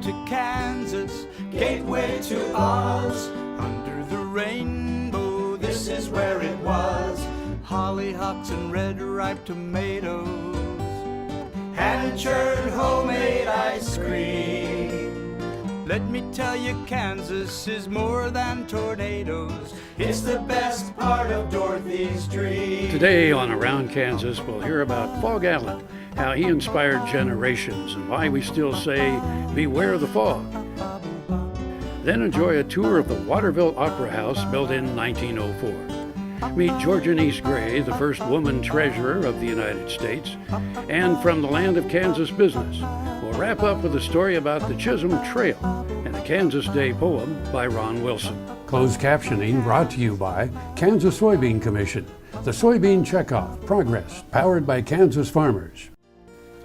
to Kansas, gateway to Oz. Under the rainbow, this is where it was. Hollyhocks and red ripe tomatoes, hand-churned homemade ice cream. Let me tell you, Kansas is more than tornadoes. It's the best part of Dorothy's dream. Today on Around Kansas, we'll hear about Phog Allen, how he inspired generations, and why we still say, beware the fog. Then enjoy a tour of the Waterville Opera House, built in 1904. Meet Georgianise Gray, the first woman treasurer of the United States. And from the land of Kansas business, we'll wrap up with a story about the Chisholm Trail and a Kansas Day poem by Ron Wilson. Closed captioning brought to you by Kansas Soybean Commission, the Soybean Checkoff Progress, powered by Kansas farmers.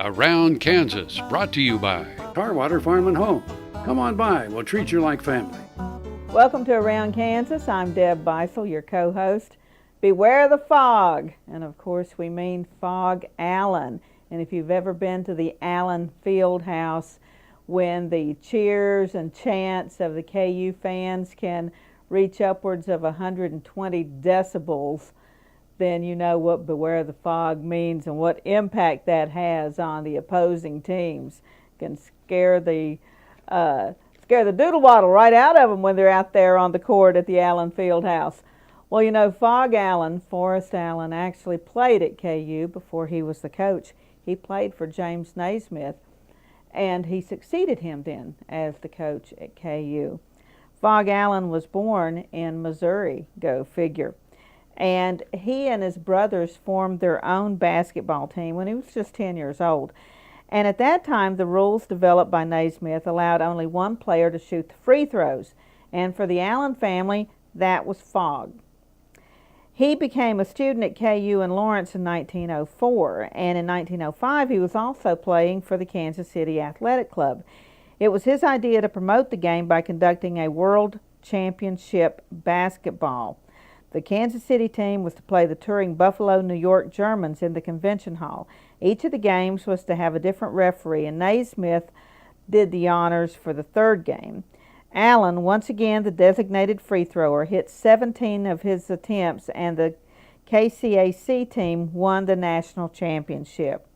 Around Kansas, brought to you by Tarwater Farm and Home. Come on by, we'll treat you like family. Welcome to Around Kansas. I'm Deb Beisel, your co-host. Beware the fog, and of course we mean Phog Allen. And if you've ever been to the Allen Fieldhouse, when the cheers and chants of the KU fans can reach upwards of 120 decibels, then you know what beware the fog means and what impact that has on the opposing teams. It can scare the doodle waddle right out of them when they're out there on the court at the Allen Fieldhouse. Well, you know, Phog Allen, Forrest Allen, actually played at KU before he was the coach. He played for James Naismith, and he succeeded him then as the coach at KU. Phog Allen was born in Missouri, go figure. And he and his brothers formed their own basketball team when he was just 10 years old. And at that time, the rules developed by Naismith allowed only one player to shoot the free throws. And for the Allen family, that was Phog. He became a student at KU in Lawrence in 1904, and in 1905 he was also playing for the Kansas City Athletic Club. It was his idea to promote the game by conducting a World Championship basketball. The Kansas City team was to play the touring Buffalo, New York Germans in the convention hall. Each of the games was to have a different referee, and Naismith did the honors for the third game. Allen, once again the designated free thrower, hit 17 of his attempts, and the KCAC team won the national championship.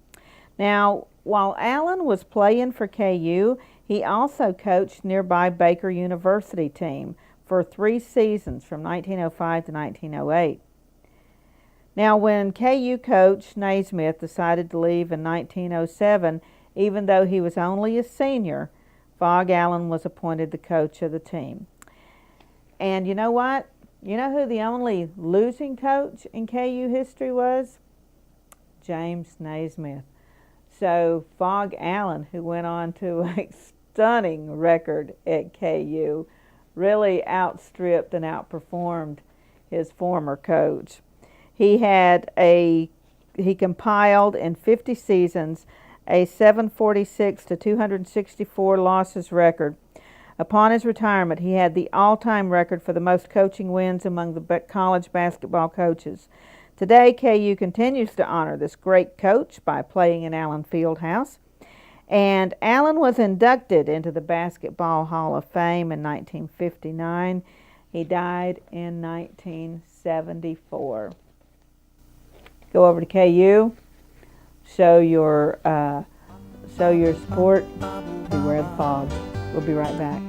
Now, while Allen was playing for KU, he also coached nearby Baker University team for 3 seasons from 1905 to 1908. Now, when KU coach Naismith decided to leave in 1907, even though he was only a senior, Phog Allen was appointed the coach of the team. And you know what? You know who the only losing coach in KU history was? James Naismith. So Phog Allen, who went on to a stunning record at KU, really outstripped and outperformed his former coach. He compiled in 50 seasons a 746 to 264 losses record. Upon his retirement, he had the all-time record for the most coaching wins among the college basketball coaches. Today, KU continues to honor this great coach by playing in Allen Fieldhouse. And Allen was inducted into the Basketball Hall of Fame in 1959. He died in 1974. Go over to KU. Show your support. Beware the fog. We'll be right back.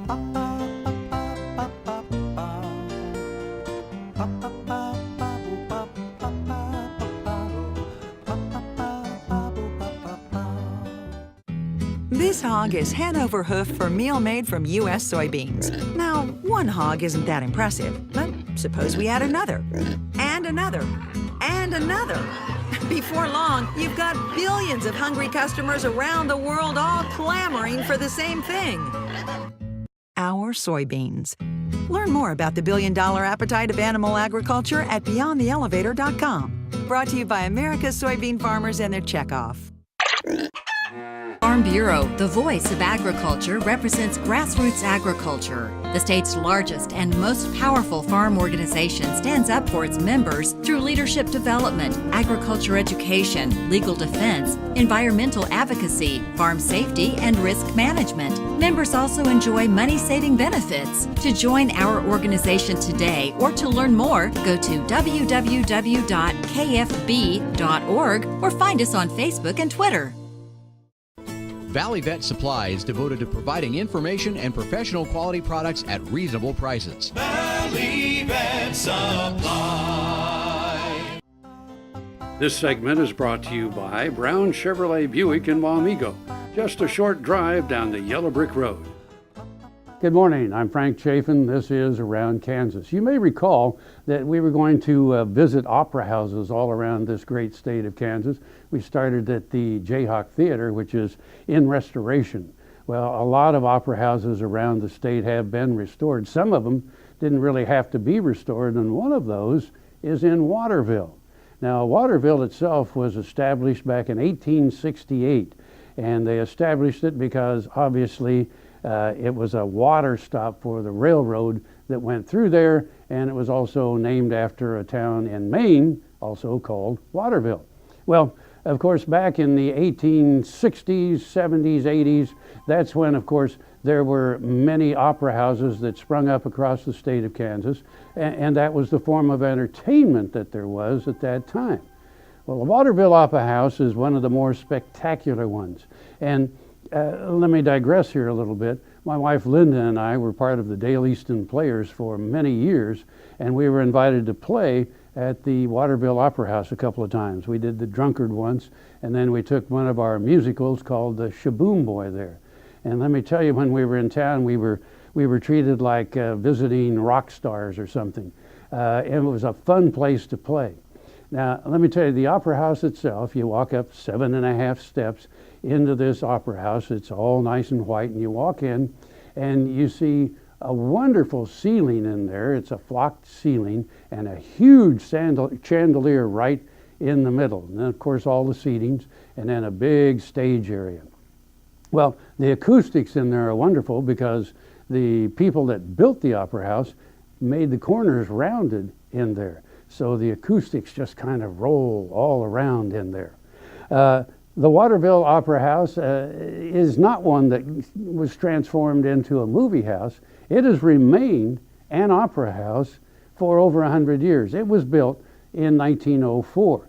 This hog is head over hoof for meal made from U.S. soybeans. Now, one hog isn't that impressive, but suppose we add another, and another, and another. Before long, you've got billions of hungry customers around the world all clamoring for the same thing. Our soybeans. Learn more about the billion-dollar appetite of animal agriculture at BeyondTheElevator.com. Brought to you by America's soybean farmers and their checkoff. Farm Bureau, the voice of agriculture, represents grassroots agriculture. The state's largest and most powerful farm organization stands up for its members through leadership development, agriculture education, legal defense, environmental advocacy, farm safety, and risk management. Members also enjoy money-saving benefits. To join our organization today or to learn more, go to www.kfb.org or find us on Facebook and Twitter. Valley Vet Supply is devoted to providing information and professional quality products at reasonable prices. Valley Vet Supply. This segment is brought to you by Brown Chevrolet Buick in Wamego, just a short drive down the Yellow Brick Road. Good morning, I'm Frank Chafin. This is Around Kansas. You may recall that we were going to visit opera houses all around this great state of Kansas. We started at the Jayhawk Theater, which is in restoration. Well, a lot of opera houses around the state have been restored. Some of them didn't really have to be restored, and one of those is in Waterville. Now, Waterville itself was established back in 1868, and they established it because obviously it was a water stop for the railroad that went through there, and it was also named after a town in Maine, also called Waterville. Well, of course, back in the 1860s, 70s, 80s, that's when, of course, there were many opera houses that sprung up across the state of Kansas, and that was the form of entertainment that there was at that time. Well, the Waterville Opera House is one of the more spectacular ones, and let me digress here a little bit. My wife Linda and I were part of the Dale Easton Players for many years, and we were invited to play at the Waterville Opera House a couple of times. We did The Drunkard once, and then we took one of our musicals called The Shaboom Boy there. And let me tell you, when we were in town, we were treated like visiting rock stars or something. And it was a fun place to play. Now, let me tell you, the Opera House itself, you walk up 7.5 steps into this opera house. It's all nice and white, and you walk in and you see a wonderful ceiling in there. It's a flocked ceiling and a huge chandelier right in the middle. And then, of course, all the seatings, and then a big stage area. Well, the acoustics in there are wonderful because the people that built the opera house made the corners rounded in there. So the acoustics just kind of roll all around in there. The Waterville Opera House is not one that was transformed into a movie house. It has remained an opera house for over 100 years. It was built in 1904.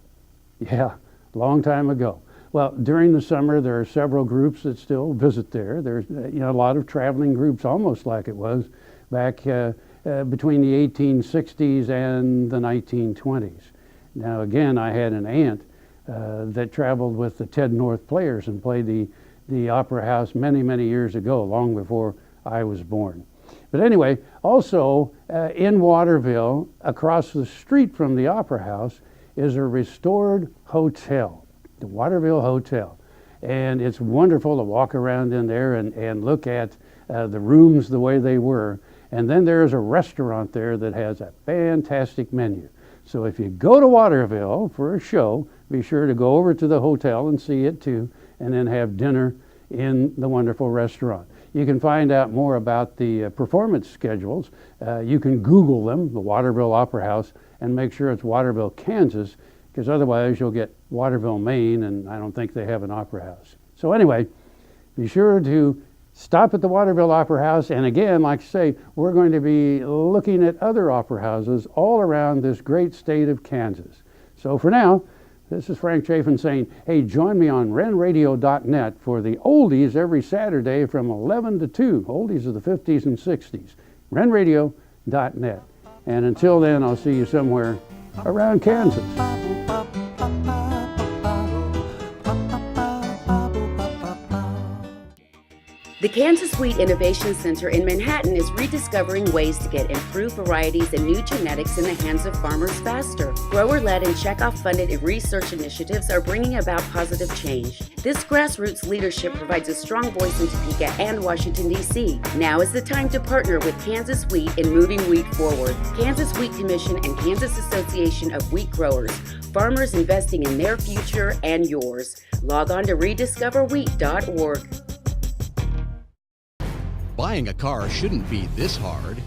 Yeah, long time ago. Well, during the summer, there are several groups that still visit there. There's a lot of traveling groups, almost like it was back between the 1860s and the 1920s. Now, again, I had an aunt that traveled with the Ted North Players and played the opera house many, many years ago, long before I was born. But anyway, also in Waterville, across the street from the opera house, is a restored hotel, the Waterville Hotel. And it's wonderful to walk around in there and look at the rooms the way they were. And then there's a restaurant there that has a fantastic menu. So if you go to Waterville for a show, be sure to go over to the hotel and see it too, and then have dinner in the wonderful restaurant. You can find out more about the performance schedules. You can Google them, the Waterville Opera House, and make sure it's Waterville, Kansas, because otherwise you'll get Waterville, Maine, and I don't think they have an opera house. So anyway, be sure to stop at the Waterville Opera House, and again, like I say, we're going to be looking at other opera houses all around this great state of Kansas. So for now, this is Frank Chafin saying, hey, join me on renradio.net for the oldies every Saturday from 11 to 2, oldies of the 50s and 60s, renradio.net. And until then, I'll see you somewhere around Kansas. The Kansas Wheat Innovation Center in Manhattan is rediscovering ways to get improved varieties and new genetics in the hands of farmers faster. Grower-led and checkoff-funded research initiatives are bringing about positive change. This grassroots leadership provides a strong voice in Topeka and Washington, D.C. Now is the time to partner with Kansas Wheat in moving wheat forward. Kansas Wheat Commission and Kansas Association of Wheat Growers, farmers investing in their future and yours. Log on to rediscoverwheat.org. Buying a car shouldn't be this hard.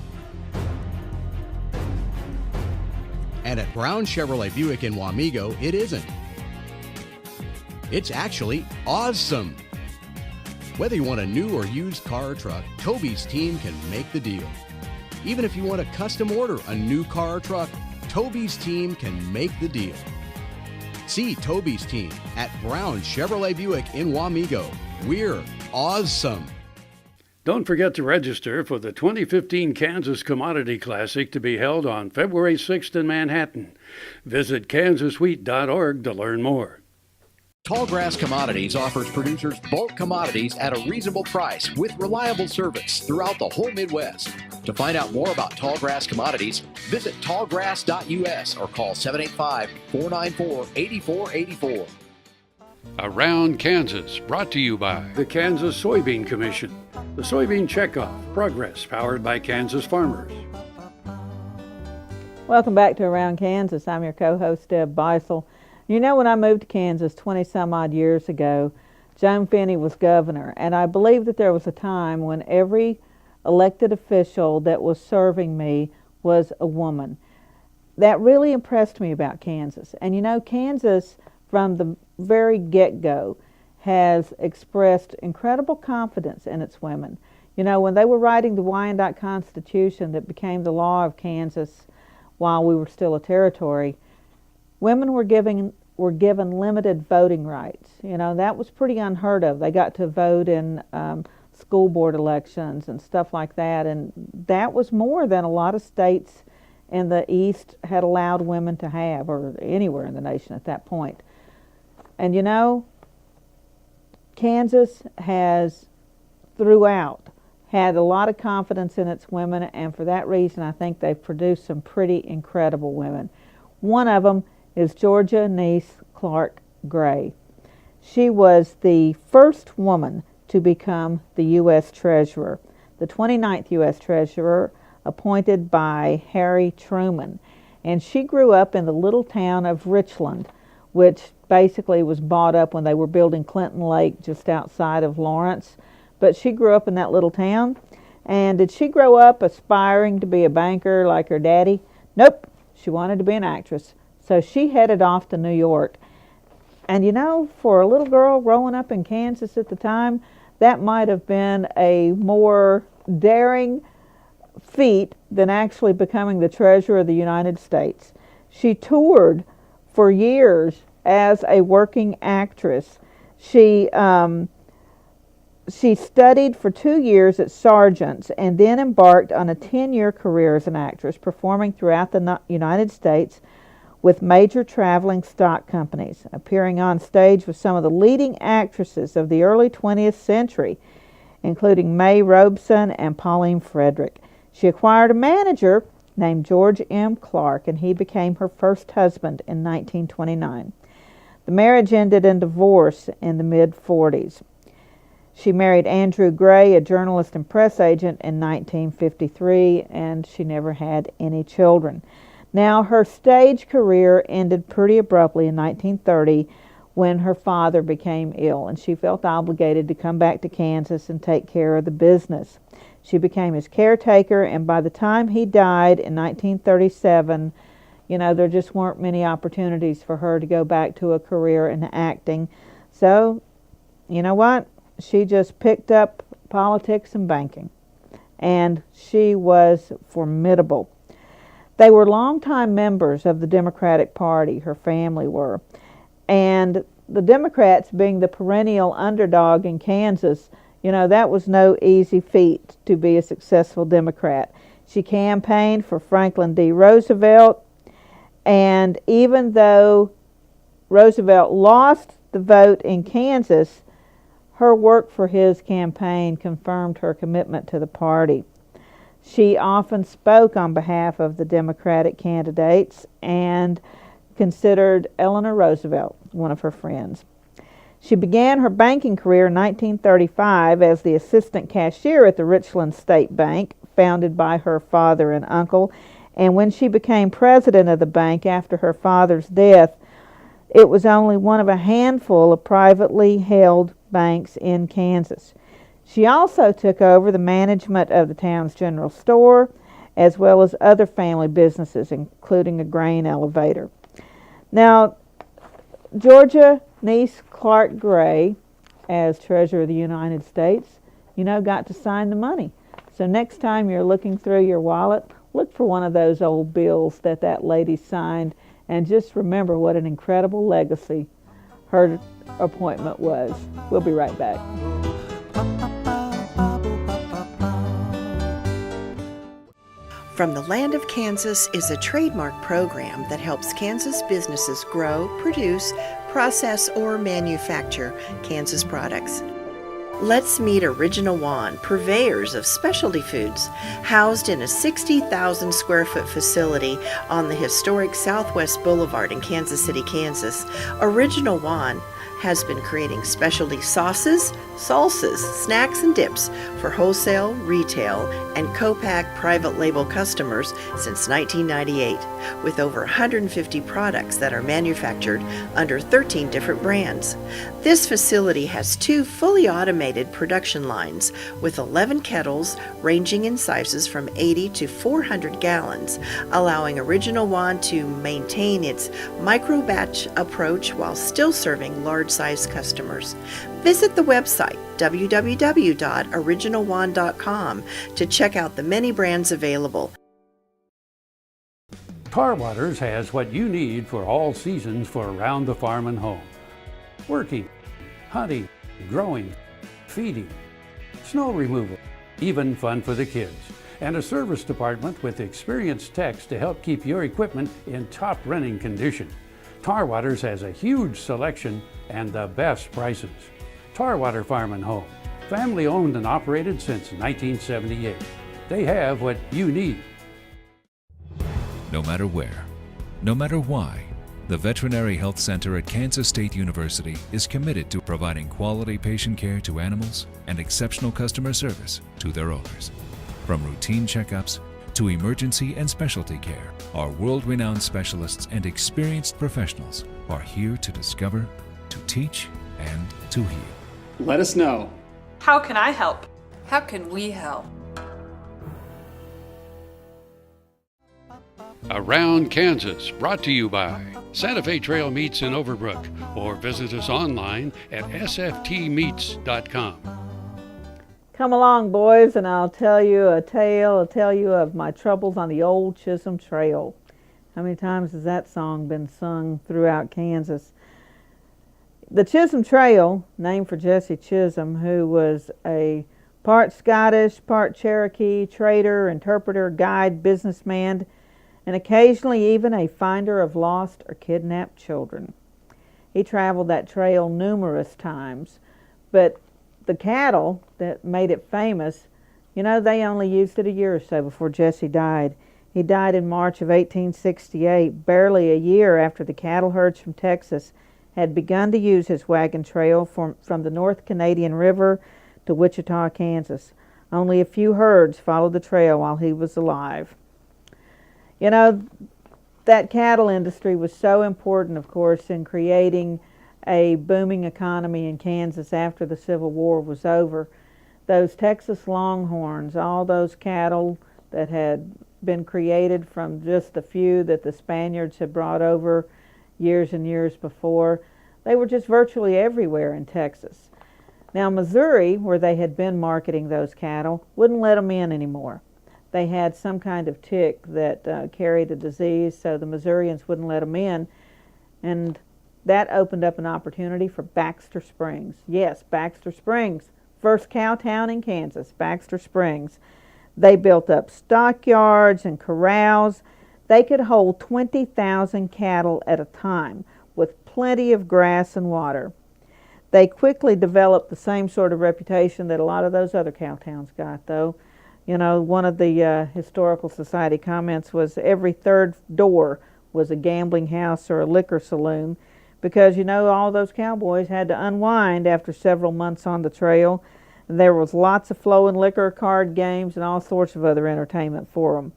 And at Brown Chevrolet Buick in Wamego, it isn't. It's actually awesome. Whether you want a new or used car or truck, Toby's team can make the deal. Even if you want to custom order a new car or truck, Toby's team can make the deal. See Toby's team at Brown Chevrolet Buick in Wamego. We're awesome. Don't forget to register for the 2015 Kansas Commodity Classic to be held on February 6th in Manhattan. Visit kansaswheat.org to learn more. Tallgrass Commodities offers producers bulk commodities at a reasonable price with reliable service throughout the whole Midwest. To find out more about Tallgrass Commodities, visit tallgrass.us or call 785-494-8484. Around Kansas, brought to you by the Kansas Soybean Commission. The Soybean Checkoff, progress powered by Kansas farmers. Welcome back to Around Kansas. I'm your co-host, Deb Beisel. You know, when I moved to Kansas 20-some-odd years ago, Joan Finney was governor, and I believe that there was a time when every elected official that was serving me was a woman. That really impressed me about Kansas. And you know, Kansas, from the very get-go, has expressed incredible confidence in its women. You know, when they were writing the Wyandotte Constitution that became the law of Kansas while we were still a territory, women were given limited voting rights. You know, that was pretty unheard of. They got to vote in school board elections and stuff like that, and that was more than a lot of states in the East had allowed women to have, or anywhere in the nation at that point. And you know, Kansas has throughout had a lot of confidence in its women, and for that reason I think they've produced some pretty incredible women. One of them is Georgia Niece Clark Gray. She was the first woman to become the U.S. Treasurer, the 29th U.S. Treasurer, appointed by Harry Truman. And she grew up in the little town of Richland, which basically was bought up when they were building Clinton Lake just outside of Lawrence. But she grew up in that little town. And did she grow up aspiring to be a banker like her daddy? Nope. She wanted to be an actress. So she headed off to New York. And you know, for a little girl growing up in Kansas at the time, that might have been a more daring feat than actually becoming the Treasurer of the United States. She toured for years as a working actress. She studied for 2 years at Sargent's and then embarked on a 10-year career as an actress, performing throughout the United States with major traveling stock companies, appearing on stage with some of the leading actresses of the early 20th century, including May Robeson and Pauline Frederick. She acquired a manager named George M. Clark, and he became her first husband in 1929. The marriage ended in divorce in the mid-40s. She married Andrew Gray, a journalist and press agent, in 1953, and she never had any children. Now, her stage career ended pretty abruptly in 1930 when her father became ill, and she felt obligated to come back to Kansas and take care of the business. She became his caretaker, and by the time he died in 1937, you know, there just weren't many opportunities for her to go back to a career in acting. So, you know what? She just picked up politics and banking, and she was formidable. They were longtime members of the Democratic Party, her family were, and the Democrats, being the perennial underdog in Kansas, you know, that was no easy feat to be a successful Democrat. She campaigned for Franklin D. Roosevelt, and even though Roosevelt lost the vote in Kansas, her work for his campaign confirmed her commitment to the party. She often spoke on behalf of the Democratic candidates and considered Eleanor Roosevelt one of her friends. She began her banking career in 1935 as the assistant cashier at the Richland State Bank, founded by her father and uncle. And when she became president of the bank after her father's death, it was only one of a handful of privately held banks in Kansas. She also took over the management of the town's general store, as well as other family businesses, including a grain elevator. Now, Georgia Niece Clark Gray, as Treasurer of the United States, got to sign the money. So next time you're looking through your wallet, look for one of those old bills that lady signed, and just remember what an incredible legacy her appointment was. We'll be right back. From the Land of Kansas is a trademark program that helps Kansas businesses grow, produce, process, or manufacture Kansas products. Let's meet Original One, purveyors of specialty foods, housed in a 60,000 square foot facility on the historic Southwest Boulevard in Kansas City, Kansas. Original One has been creating specialty sauces, salsas, snacks, and dips for wholesale, retail, and co-pack private label customers since 1998, with over 150 products that are manufactured under 13 different brands. This facility has 2 fully automated production lines with 11 kettles ranging in sizes from 80 to 400 gallons, allowing Original One to maintain its micro-batch approach while still serving large-size customers. Visit the website www.originalone.com to check out the many brands available. Tar Waters has what you need for all seasons for around the farm and home. Working, hunting, growing, feeding, snow removal, even fun for the kids. And a service department with experienced techs to help keep your equipment in top running condition. Tar Waters has a huge selection and the best prices. Tarwater Farm and Home, family owned and operated since 1978. They have what you need. No matter where, no matter why, the Veterinary Health Center at Kansas State University is committed to providing quality patient care to animals and exceptional customer service to their owners. From routine checkups to emergency and specialty care, our world-renowned specialists and experienced professionals are here to discover, to teach, and to heal. Let us know. How can I help? How can we help? Around Kansas, brought to you by Santa Fe Trail Meats in Overbrook, or visit us online at sftmeats.com. Come along, boys, and I'll tell you a tale. I'll tell you of my troubles on the old Chisholm Trail. How many times has that song been sung throughout Kansas? The Chisholm Trail, named for Jesse Chisholm, who was a part Scottish, part Cherokee, trader, interpreter, guide, businessman, and occasionally even a finder of lost or kidnapped children. He traveled that trail numerous times, but the cattle that made it famous, they only used it a year or so before Jesse died. He died in March of 1868, barely a year after the cattle herds from Texas had begun to use his wagon trail from the North Canadian River to Wichita, Kansas. Only a few herds followed the trail while he was alive. That cattle industry was so important, of course, in creating a booming economy in Kansas after the Civil War was over. Those Texas Longhorns, all those cattle that had been created from just a few that the Spaniards had brought over years and years before, they were just virtually everywhere in Texas. Now, Missouri, where they had been marketing those cattle, wouldn't let them in anymore. They had some kind of tick that carried a disease, so the Missourians wouldn't let them in, and that opened up an opportunity for Baxter Springs. Yes, Baxter Springs, first cow town in Kansas, Baxter Springs. They built up stockyards and corrals. They could hold 20,000 cattle at a time with plenty of grass and water. They quickly developed the same sort of reputation that a lot of those other cow towns got, though. One of the Historical Society comments was every third door was a gambling house or a liquor saloon, because, you know, all those cowboys had to unwind after several months on the trail. There was lots of flowing liquor, card games, and all sorts of other entertainment for them.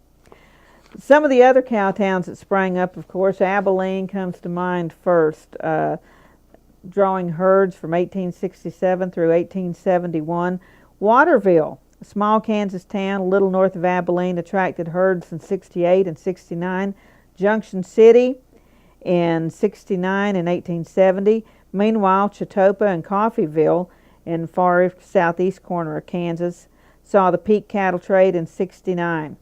Some of the other cow towns that sprang up, of course, Abilene comes to mind first, drawing herds from 1867 through 1871. Waterville, a small Kansas town a little north of Abilene, attracted herds in 68 and 69. Junction City in 69 and 1870. Meanwhile, Chatopa and Coffeyville in far southeast corner of Kansas saw the peak cattle trade in 69.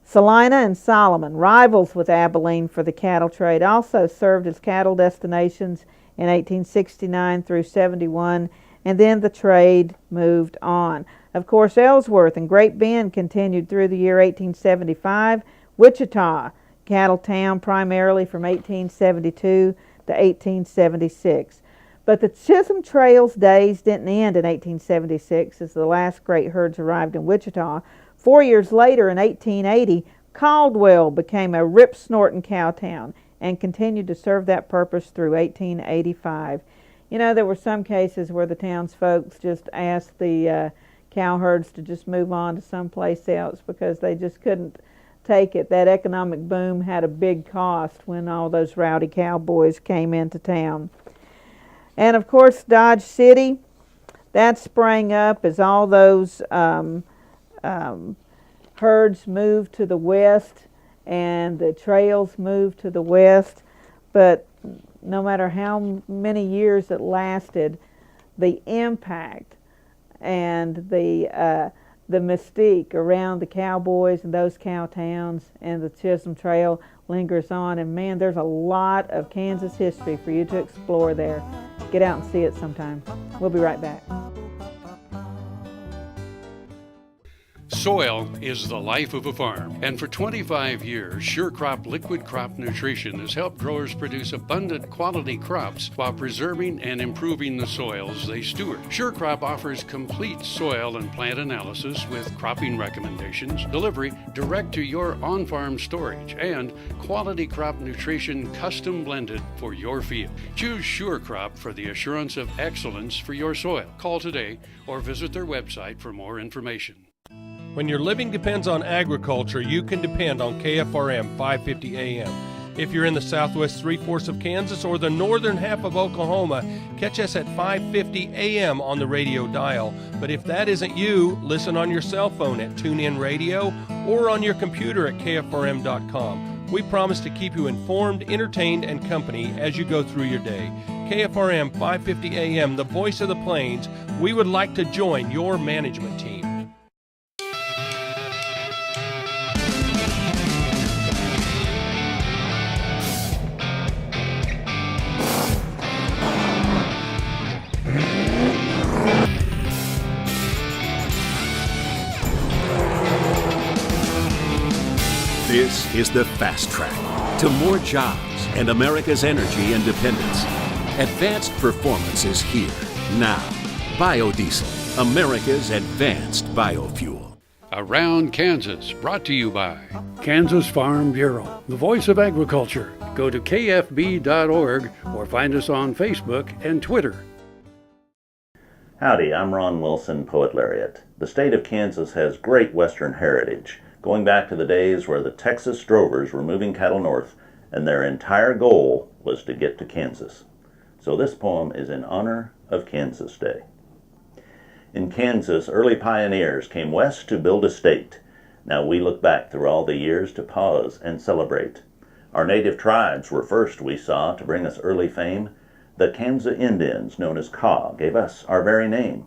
Salina and Solomon, rivals with Abilene for the cattle trade, also served as cattle destinations in 1869 through 71, and then the trade moved on. Of course, Ellsworth and Great Bend continued through the year 1875. Wichita, cattle town primarily from 1872 to 1876. But the Chisholm Trail's days didn't end in 1876 as the last great herds arrived in Wichita. 4 years later, in 1880, Caldwell became a rip-snorting cow town and continued to serve that purpose through 1885. You know, there were some cases where the townsfolk just asked the cow herds to just move on to someplace else because they just couldn't take it. That economic boom had a big cost when all those rowdy cowboys came into town. And of course, Dodge City, that sprang up as all those herds moved to the west and the trails moved to the west. But no matter how many years it lasted, the impact and the mystique around the cowboys and those cow towns and the Chisholm Trail lingers on. And man, there's a lot of Kansas history for you to explore there. Get out and see it sometime. We'll be right back. Soil is the life of a farm, and for 25 years, SureCrop Liquid Crop Nutrition has helped growers produce abundant quality crops while preserving and improving the soils they steward. SureCrop offers complete soil and plant analysis with cropping recommendations, delivery direct to your on-farm storage, and quality crop nutrition custom blended for your field. Choose SureCrop for the assurance of excellence for your soil. Call today or visit their website for more information. When your living depends on agriculture, you can depend on KFRM 550 AM. If you're in the southwest three-fourths of Kansas or the northern half of Oklahoma, catch us at 550 AM on the radio dial. But if that isn't you, listen on your cell phone at TuneIn Radio or on your computer at KFRM.com. We promise to keep you informed, entertained, and company as you go through your day. KFRM 550 AM, the voice of the plains. We would like to join your management team. This is the fast track to more jobs and America's energy independence. Advanced Performance is here now. Biodiesel, America's advanced biofuel. Around Kansas, brought to you by Kansas Farm Bureau, the voice of agriculture. Go to kfb.org or find us on Facebook and Twitter. Howdy, I'm Ron Wilson, Poet Laureate. The state of Kansas has great Western heritage, going back to the days where the Texas drovers were moving cattle north and their entire goal was to get to Kansas. So this poem is in honor of Kansas Day. In Kansas, early pioneers came west to build a state. Now we look back through all the years to pause and celebrate. Our native tribes were first, we saw, to bring us early fame. The Kansas Indians, known as Kaw, gave us our very name.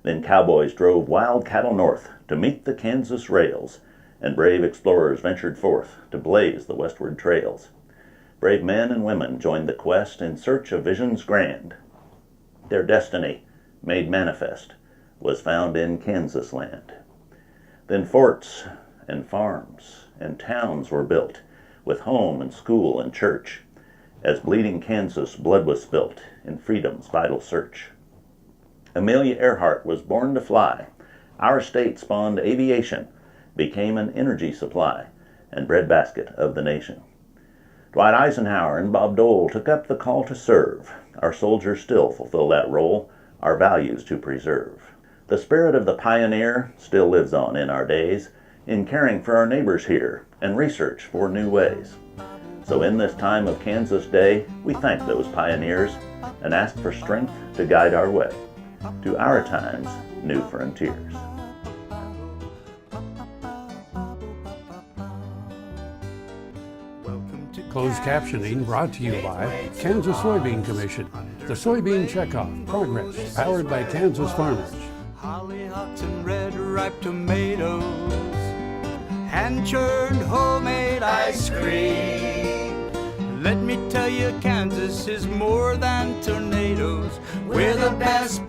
Then cowboys drove wild cattle north to meet the Kansas rails, and brave explorers ventured forth to blaze the westward trails. Brave men and women joined the quest in search of visions grand. Their destiny, made manifest, was found in Kansas land. Then forts and farms and towns were built, with home and school and church, as bleeding Kansas blood was spilt in freedom's vital search. Amelia Earhart was born to fly. Our state spawned aviation, became an energy supply and breadbasket of the nation. Dwight Eisenhower and Bob Dole took up the call to serve. Our soldiers still fulfill that role, our values to preserve. The spirit of the pioneer still lives on in our days, in caring for our neighbors here and research for new ways. So in this time of Kansas Day, we thank those pioneers and ask for strength to guide our way to our time's new frontiers. Closed captioning brought to you by Kansas Soybean Commission. The Soybean Checkoff, progress, powered by Kansas farmers. Hollyhocks and red ripe tomatoes, hand-churned homemade ice cream. Let me tell you, Kansas is more than tornadoes. We're the best